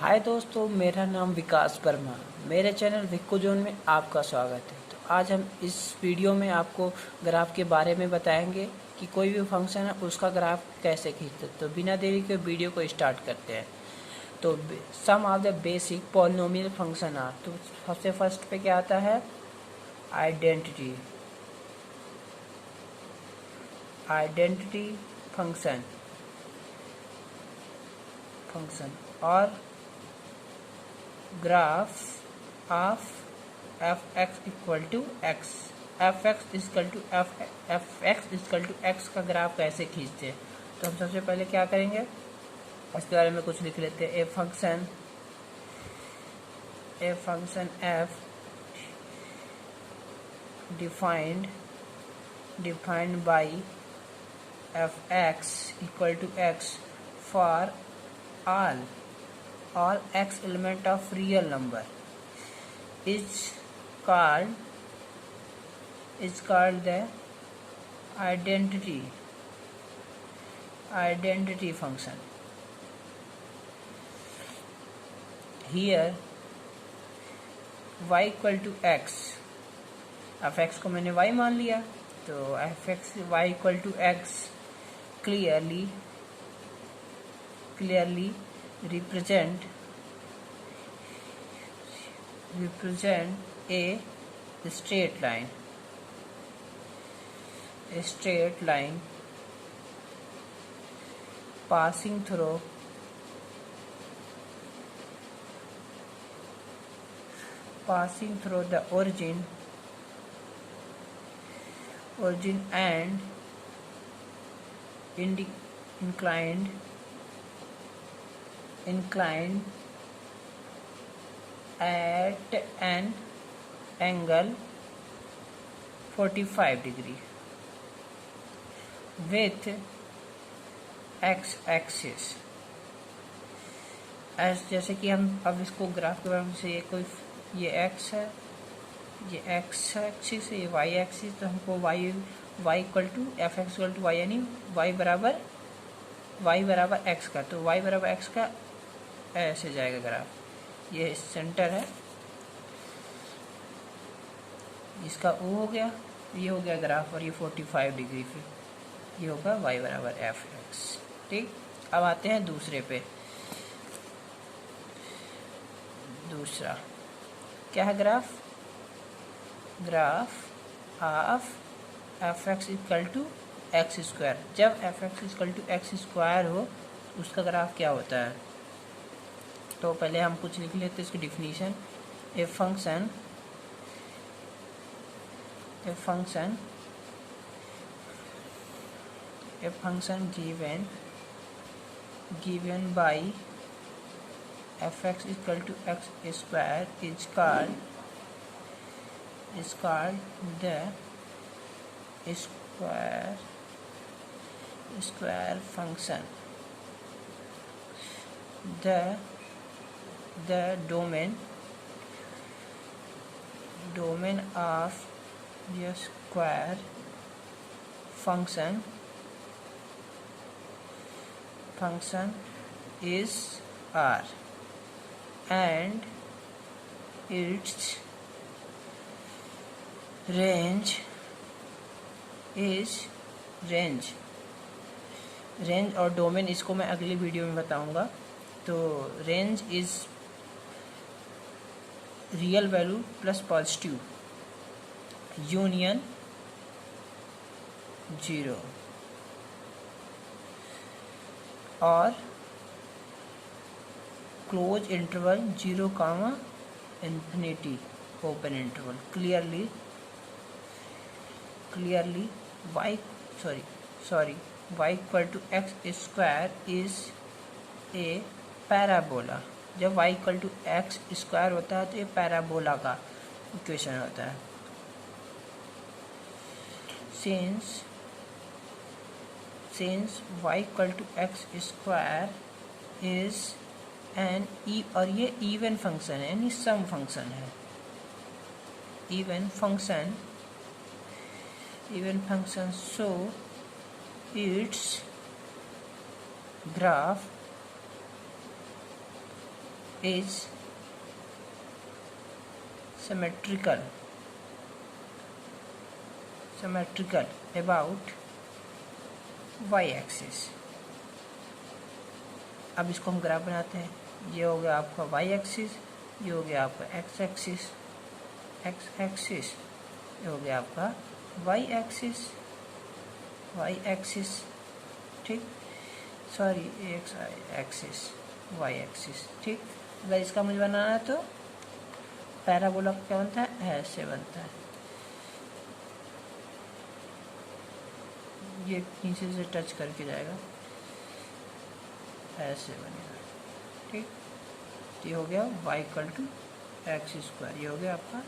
हाय दोस्तों, मेरा नाम विकास वर्मा। मेरे चैनल विक्को जोन में आपका स्वागत है। तो आज हम इस वीडियो में आपको ग्राफ के बारे में बताएंगे कि कोई भी फंक्शन है उसका ग्राफ कैसे खींचते। तो बिना देरी के वीडियो को स्टार्ट करते हैं। तो some of the basic polynomial function are. तो सबसे फर्स्ट पे क्या आता है? आइडेंटिटी फंक्शन और graph of F X equal to X. F X equal to X का ग्राफ कैसे खींचते हैं? तो हम सबसे पहले क्या करेंगे, इसके बारे में कुछ लिख लेते हैं। A function F defined by F X equal to X for all x element of real number is called the identity function. Here y equal to x, f x को मैंने y मान लिया, तो f x y equal to x clearly represent a straight line passing through the origin and inclined at an angle 45 degree with x axis। जैसे कि हम अब इसको ग्राफ के बारे से ये x है, ये x एक्सिस है, ये y एक्सिस। तो हमको y equal to F X equal to Y, यानी y बराबर x का। तो y बराबर x का ऐसे जाएगा ग्राफ। ये सेंटर है, इसका O हो गया, ये हो गया ग्राफ, और ये 45 डिग्री फिर ये होगा y बराबर एफ एक्स। ठीक, अब आते हैं दूसरे पे। दूसरा क्या है? Graph of F X equal to X square. जब F X equal to X square हो उसका ग्राफ क्या होता है? तो पहले हम कुछ लिख लेते हैं इसकी definition. A function given by F X equal to X square is called the square function. The domain of the square function is R, and its range और डोमेन इसको मैं अगली वीडियो में बताऊंगा। तो range is real value plus positive union 0 और close interval 0, infinity open interval. Clearly y equal to X square is a parabola. जब y equal to X square होता है तो ये पैराबोला का इक्वेशन होता है। Since y equal to X square is an और ये इवन फंक्शन है, यानी सम फंक्शन है। Even function so its graph is symmetrical about y axis। अब इसको हम ग्राफ बनाते हैं। ये हो गया आपका y एक्सिस, ये हो गया आपका x एक्सिस, ये हो गया आपका y एक्सिस, ठीक, sorry x axis, y axis, ठीक। अगर इसका मुझे बनाना है तो पैराबोला क्या बनता है, ऐसे बनता है, ये नीचे से टच करके जाएगा, ऐसे बनेगा, ठीक। ये हो गया y equal to X square, ये हो गया आपका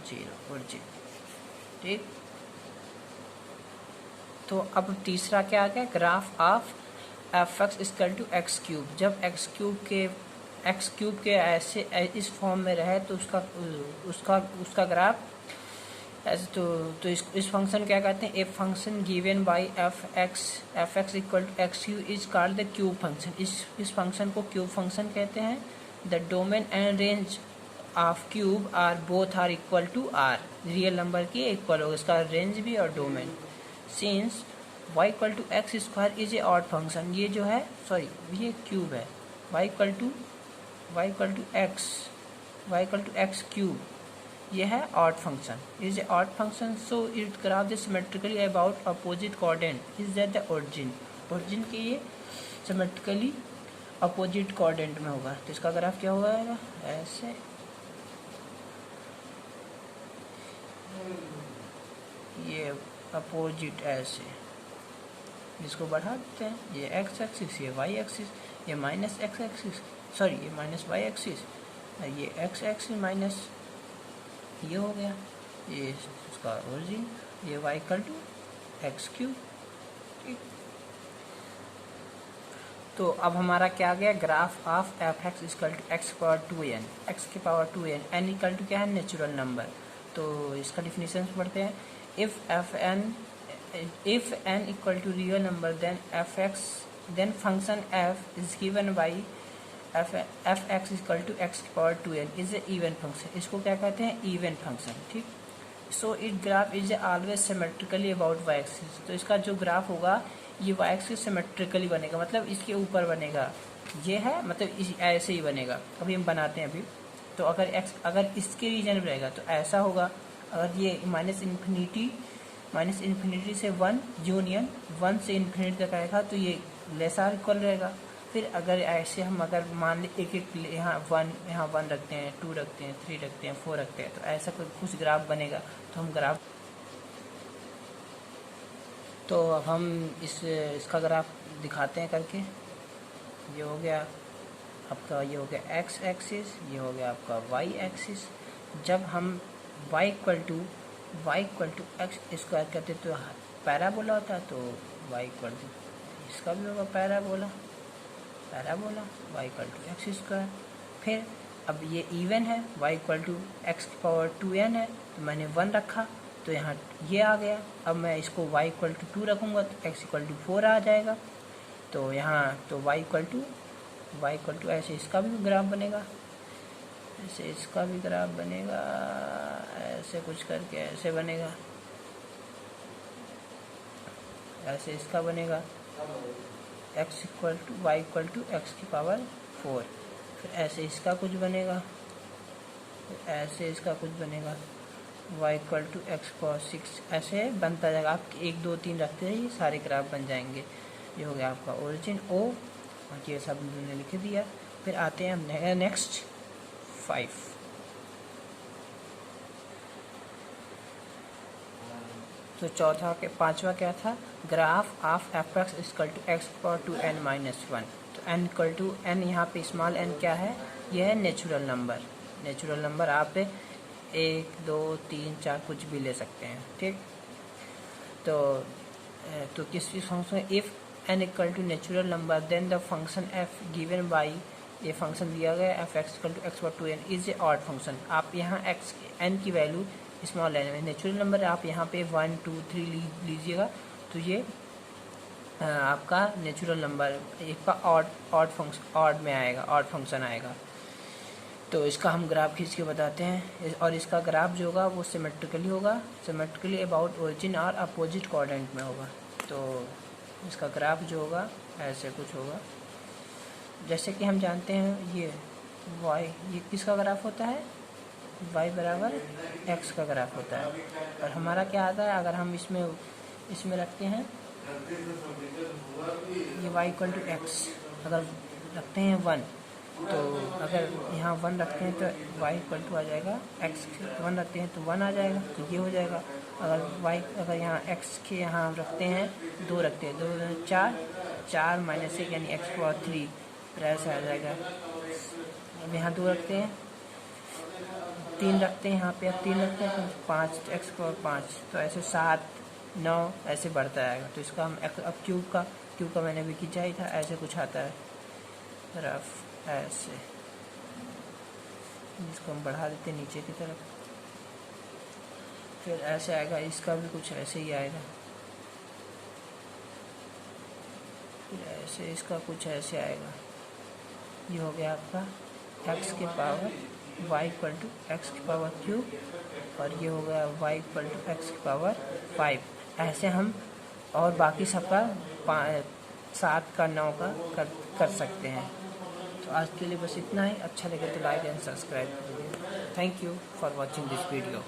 0 और 0, ठीक। तो अब तीसरा क्या आ गया, graph of F X equal to X cube. जब एक्स क्यूब के ऐसे इस फॉर्म में रहे तो उसका ग्राफ ऐसे तो इस फंक्शन क्या कहते हैं, a function given by F X equal to X cube is called the cube function. इस फंक्शन को क्यूब फंक्शन कहते हैं। The domain and range of cube are both are equal to R, real number की equal होगा इसका range भी और domain. Since y equal to X square is a odd function, ये जो है सॉरी ये क्यूब है, y equal to X cube, ये है odd function, is a odd function, so it graph the symmetrically about opposite coordinate is that the origin के ये symmetrically opposite coordinate में होगा। तो इसका ग्राफ क्या होगा, ऐसे, ये अपोजिट ऐसे, इसको बढ़ा देते हैं, ये एक्स एक्सिस, ये वाई एक्सिस, ये माइनस एक्स एक्सिस, सॉरी ये माइनस वाई एक्सिस, ये एक्स एक्सिस माइनस ये हो गया, ये इसका ओरिजिन, ये Y equal to X cube, ठीक। तो अब हमारा क्या आ गया, graph of F X equal to X power 2n, X की power 2n, N equal to क्या है, नेचुरल नंबर। तो इसका डिफिनीशन पढ़ते हैं। if n equal to real number then function f is given by fx equal to x power 2n is a even function। इसको क्या कहते हैं, even function, ठीक। so its graph is always symmetrically about y axis। तो इसका जो graph होगा ये y axis symmetrically बनेगा, मतलब इसके ऊपर बनेगा, ये है मतलब ऐसे ही बनेगा। अभी हम बनाते हैं अभी। तो अगर इसके रीजन में रहेगा तो ऐसा होगा, अगर ये माइनस इन्फिनिटी से 1 यूनियन 1 से इन्फिनिटी तक आएगा तो ये लेस आर इक्वल रहेगा। फिर अगर ऐसे हम अगर मान लें एक यहाँ 1 रखते हैं, 2 रखते हैं, 3 रखते हैं, 4 रखते हैं, तो ऐसा कुछ ग्राफ बनेगा। तो हम ग्राफ, तो अब हम इसका ग्राफ दिखाते हैं करके। ये हो गया आपका, ये हो गया एक्स एक्सिस, ये हो गया आपका वाई एक्सिस। जब हम y equal to X square करते तो पैराबोला होता है, तो y इक्वल टू इसका भी होगा parabola y equal to X square. फिर अब ये इवन है, y इक्वल टू एक्स की पावर 2n है, तो मैंने 1 रखा तो यहाँ ये आ गया। अब मैं इसको y इक्वल टू 2 रखूँगा तो x इक्वल टू 4 आ जाएगा। तो यहाँ तो y इक्वल टू ऐसे इसका भी ग्राफ बनेगा, ऐसे इसका भी ग्राफ बनेगा, ऐसे कुछ करके ऐसे बनेगा, ऐसे इसका बनेगा x equal to y equal to X की पावर 4। फिर ऐसे इसका कुछ बनेगा, फिर ऐसे इसका कुछ बनेगा, y equal to X power 6, ऐसे बनता जाएगा। आप 1 2 3 रखते रहिए, सारे ग्राफ बन जाएंगे। ये हो गया आपका ओरिजिन O, और ये सब मैंने लिख दिया। फिर आते हैं हम नेक्स्ट 5। तो पांचवा क्या था, graph of F X equal to X power 2n minus 1। तो n इक्वल टू n, यहाँ पे स्मॉल n क्या है, यह है नेचुरल नंबर। आप 1 2 3 4 कुछ भी ले सकते हैं, ठीक। तो किस function, if n equal to natural number then the function f given by, ये फंक्शन दिया गया F X equal to X power 2n is a odd function. आप यहाँ एक्स n की वैल्यू स्मॉल n में, नेचुरल नंबर आप यहाँ पे 1 2 3 लीजिएगा तो ये आपका नेचुरल नंबर, इसका ऑड में आएगा, ऑड फंक्शन आएगा। तो इसका हम ग्राफ खींच के बताते हैं, और इसका ग्राफ जो होगा वो सिमेट्रिकली होगा, सिमेट्रिकली अबाउट ओरिजिन और अपोजिट कोऑर्डिनेट में होगा। तो इसका ग्राफ जो होगा ऐसे कुछ होगा। जैसे कि हम जानते हैं ये y, ये किसका ग्राफ होता है, y बराबर x का ग्राफ होता है। और हमारा क्या आता है, अगर हम इसमें रखते हैं ये y इक्वल टू x, अगर रखते हैं 1, तो अगर यहाँ 1 रखते हैं तो y इक्वल टू आ जाएगा x, 1 रखते हैं तो 1 आ जाएगा, तो ये हो जाएगा। अगर यहाँ x के यहाँ रखते हैं 2 रखते हैं, 2 4 माइनस 1 यानी x पावर 3, फिर ऐसा आ जाएगा। अब यहाँ 2 रखते हैं, 3 रखते हैं, यहाँ पे अब 3 रखते हैं तो 5, x पावर 5, तो ऐसे 7 9 ऐसे बढ़ता आएगा। तो इसका हम अब क्यूब का मैंने भी खींचा ही था, ऐसे कुछ आता है ग्राफ ऐसे, इसको हम बढ़ा देते नीचे की तरफ, फिर ऐसे आएगा। इसका भी कुछ ऐसे ही आएगा, फिर ऐसे इसका कुछ ऐसे आएगा। ये हो गया आपका x के power y equal to X की पावर क्यूब, और ये हो गया y इक्वल टू एक्स की पावर 5। ऐसे हम और बाकी सबका 7 का 9 का कर सकते हैं। तो आज के लिए बस इतना ही। अच्छा लगे तो लाइक एंड सब्सक्राइब करिए। Thank you for watching this video.